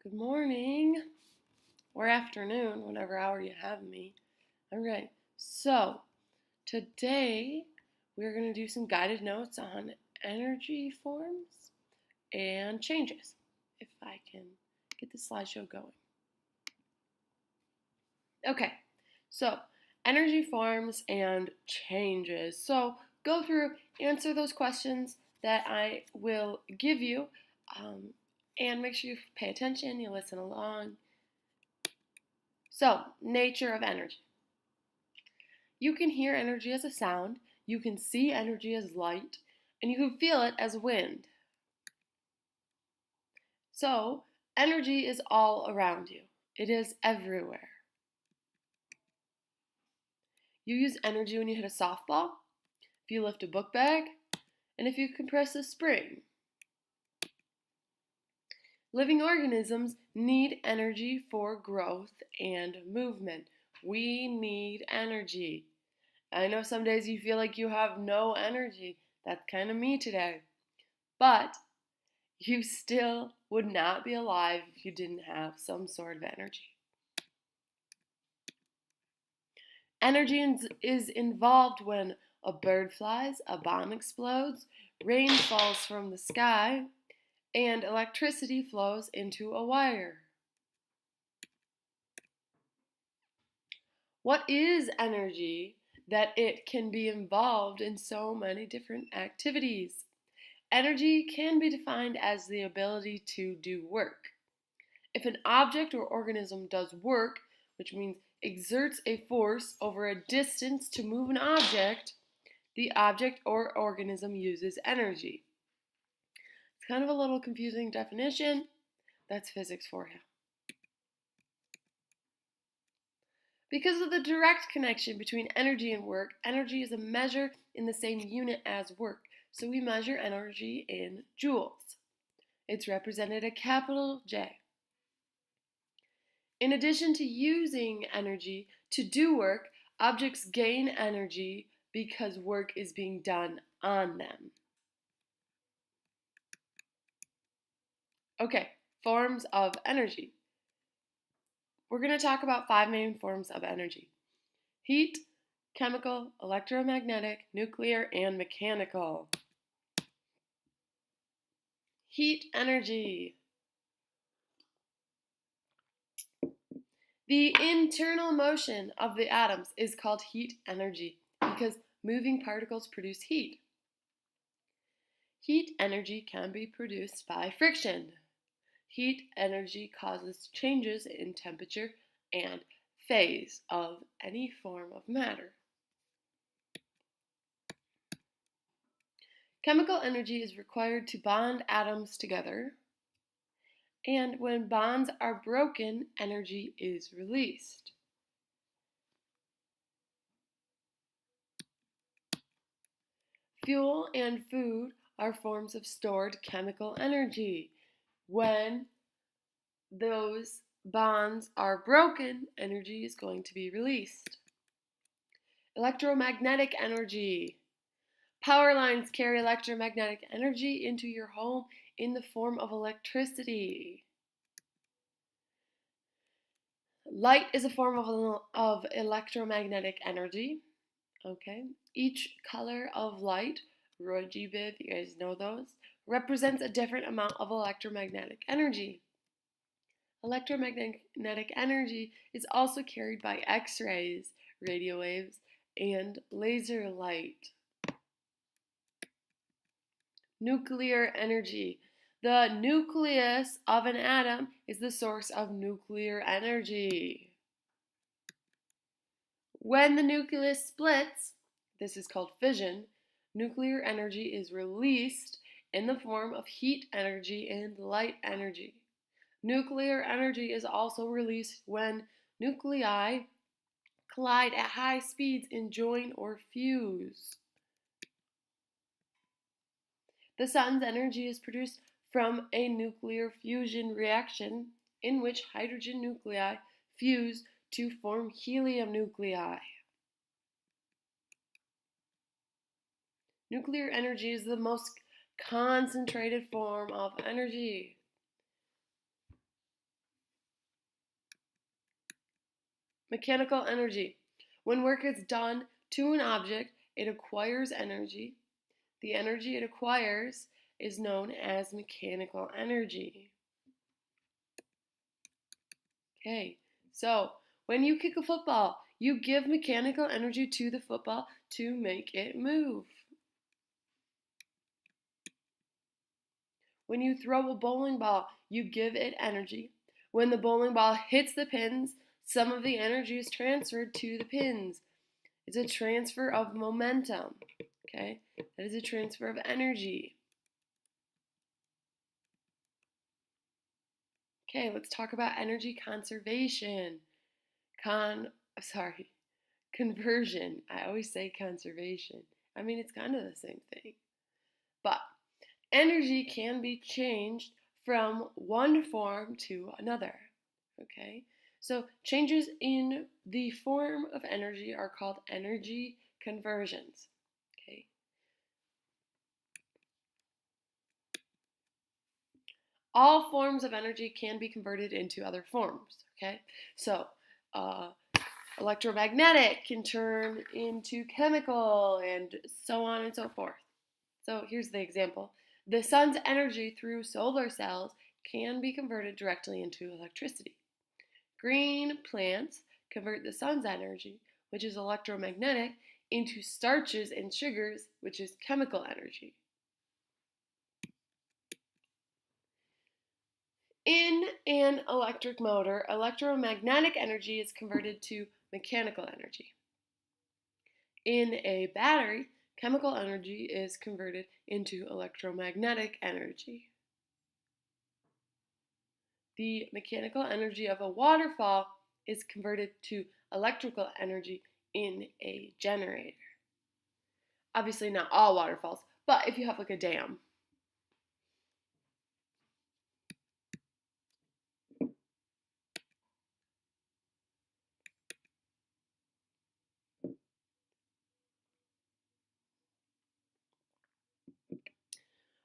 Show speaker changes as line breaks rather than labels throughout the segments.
Good morning or afternoon, whatever hour you have me. All right, so today we're going to do some guided notes on energy forms and changes. If I can get the slideshow going. Okay, so energy forms and changes. So go through, answer those questions that I will give you, and make sure you pay attention, you listen along. So, nature of energy. You can hear energy as a sound, you can see energy as light, and you can feel it as wind. So, energy is all around you. It is everywhere. You use energy when you hit a softball, if you lift a book bag, and if you compress a spring. Living organisms need energy for growth and movement. We need energy. I know some days you feel like you have no energy. That's kind of me today. But you still would not be alive if you didn't have some sort of energy. Energy is involved when a bird flies, a bomb explodes, rain falls from the sky, and electricity flows into a wire. What is energy that it can be involved in so many different activities? Energy can be defined as the ability to do work. If an object or organism does work, which means exerts a force over a distance to move an object, the object or organism uses energy. It's kind of a little confusing definition. That's physics for you. Because of the direct connection between energy and work, energy is a measure in the same unit as work. So we measure energy in joules. It's represented a capital J. In addition to using energy to do work, objects gain energy because work is being done on them. Okay, forms of energy. We're going to talk about 5 main forms of energy: heat, chemical, electromagnetic, nuclear, and mechanical. Heat energy. The internal motion of the atoms is called heat energy because moving particles produce heat. Heat energy can be produced by friction. Heat energy causes changes in temperature and phase of any form of matter. Chemical energy is required to bond atoms together, and when bonds are broken, energy is released. Fuel and food are forms of stored chemical energy. When those bonds are broken, energy is going to be released. Electromagnetic energy. Power lines carry electromagnetic energy into your home in the form of electricity. Light is a form of electromagnetic energy. Okay. Each color of light, Roy G. Biv, you guys know those, represents a different amount of electromagnetic energy. Electromagnetic energy is also carried by X-rays, radio waves, and laser light. Nuclear energy. The nucleus of an atom is the source of nuclear energy. When the nucleus splits, this is called fission, nuclear energy is released in the form of heat energy and light energy. Nuclear energy is also released when nuclei collide at high speeds and join or fuse. The sun's energy is produced from a nuclear fusion reaction in which hydrogen nuclei fuse to form helium nuclei. Nuclear energy is the most concentrated form of energy. Mechanical energy. When work is done to an object, it acquires energy. The energy it acquires is known as mechanical energy. Okay, so when you kick a football, you give mechanical energy to the football to make it move. When you throw a bowling ball, you give it energy. When the bowling ball hits the pins, some of the energy is transferred to the pins. It's a transfer of momentum. Okay, that is a transfer of energy. Okay, let's talk about energy conservation. Conversion. I always say conservation. I mean, it's kind of the same thing. But energy can be changed from one form to another. Okay? So changes in the form of energy are called energy conversions. Okay? All forms of energy can be converted into other forms. Okay? So electromagnetic can turn into chemical and so on and so forth. So here's the example. The sun's energy through solar cells can be converted directly into electricity. Green plants convert the sun's energy, which is electromagnetic, into starches and sugars, which is chemical energy. In an electric motor, electromagnetic energy is converted to mechanical energy. In a battery, chemical energy is converted into electromagnetic energy. The mechanical energy of a waterfall is converted to electrical energy in a generator. Obviously not all waterfalls, but if you have like a dam.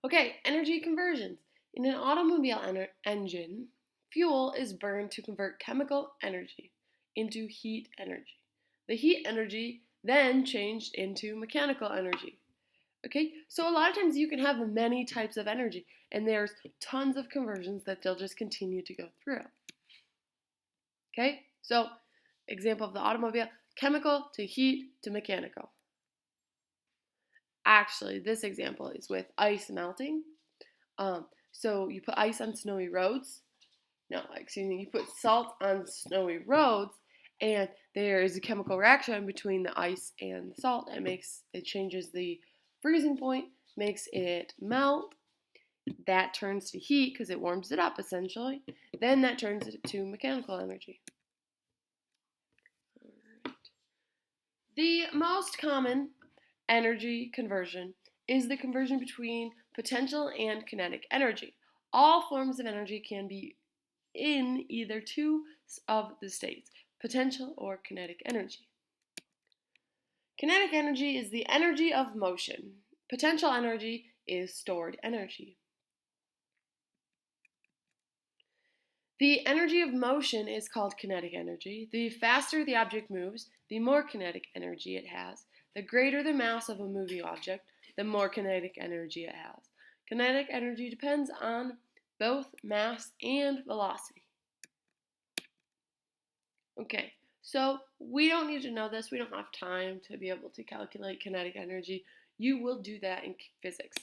Okay, energy conversions. In an automobile engine, fuel is burned to convert chemical energy into heat energy. The heat energy then changed into mechanical energy. Okay, so a lot of times you can have many types of energy, and there's tons of conversions that they'll just continue to go through. Okay, so example of the automobile, chemical to heat to mechanical. Actually, this example is with ice melting. So you put ice on snowy roads. No, excuse me, you put salt on snowy roads, and there is a chemical reaction between the ice and the salt. It changes the freezing point, makes it melt. That turns to heat because it warms it up essentially. Then that turns it to mechanical energy. The most common energy conversion is the conversion between potential and kinetic energy. All forms of energy can be in either two of the states, potential or kinetic energy. Kinetic energy is the energy of motion. Potential energy is stored energy. The energy of motion is called kinetic energy. The faster the object moves, the more kinetic energy it has. The greater the mass of a moving object, the more kinetic energy it has. Kinetic energy depends on both mass and velocity. Okay, so we don't need to know this. We don't have time to be able to calculate kinetic energy. You will do that in physics.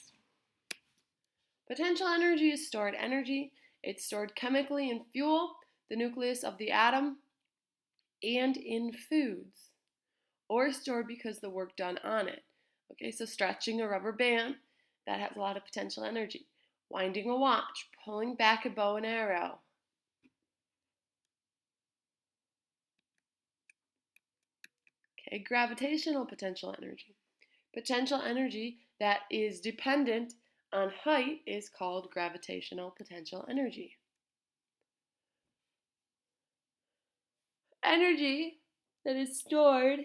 Potential energy is stored energy. It's stored chemically in fuel, the nucleus of the atom, and in foods, or stored because of the work done on it. Okay, so stretching a rubber band, that has a lot of potential energy. Winding a watch, pulling back a bow and arrow. Okay, gravitational potential energy. Potential energy that is dependent on height is called gravitational potential energy. Energy that is stored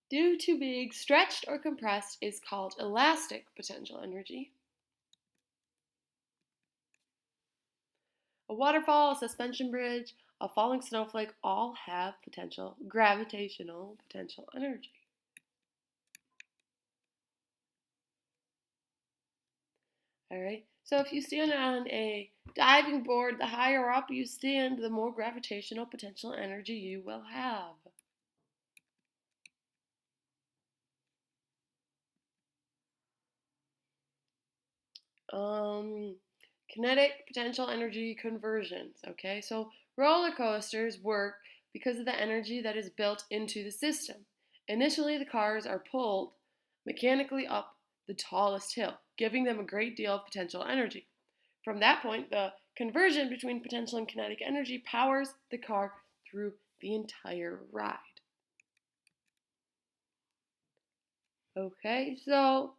due to being stretched or compressed is called elastic potential energy. A waterfall, a suspension bridge, a falling snowflake all have gravitational potential energy. All right. So if you stand on a diving board, the higher up you stand, the more gravitational potential energy you will have. Um, Kinetic potential energy conversions. Okay, so roller coasters work because of the energy that is built into the system. Initially, the cars are pulled mechanically up the tallest hill, giving them a great deal of potential energy. From that point, the conversion between potential and kinetic energy powers the car through the entire ride. Okay, so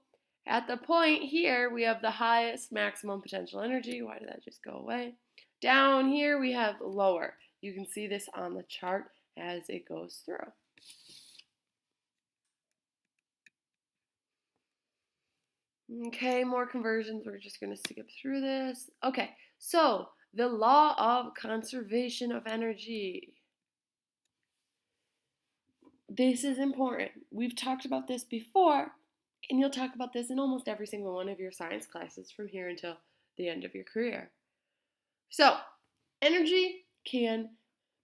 at the point here, we have the highest maximum potential energy. Why did that just go away? Down here, we have lower. You can see this on the chart as it goes through. Okay, more conversions. We're just going to skip through this. Okay, so the law of conservation of energy. This is important. We've talked about this before, and you'll talk about this in almost every single one of your science classes from here until the end of your career. So, energy can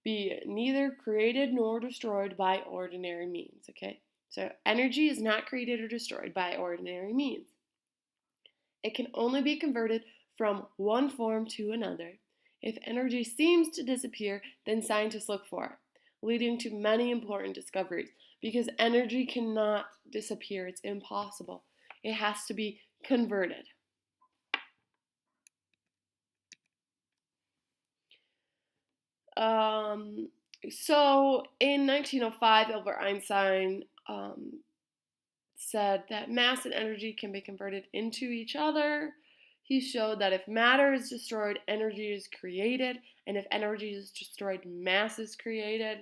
be neither created nor destroyed by ordinary means, okay? So, energy is not created or destroyed by ordinary means. It can only be converted from one form to another. If energy seems to disappear, then scientists look for it, leading to many important discoveries. Because energy cannot disappear, it's impossible. It has to be converted. So in 1905, Albert Einstein said that mass and energy can be converted into each other. He showed that if matter is destroyed, energy is created, and if energy is destroyed, mass is created.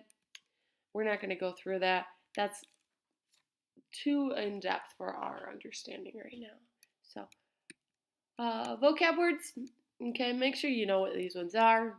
We're not going to go through that. That's too in depth for our understanding right now. So, vocab words. Okay, make sure you know what these ones are.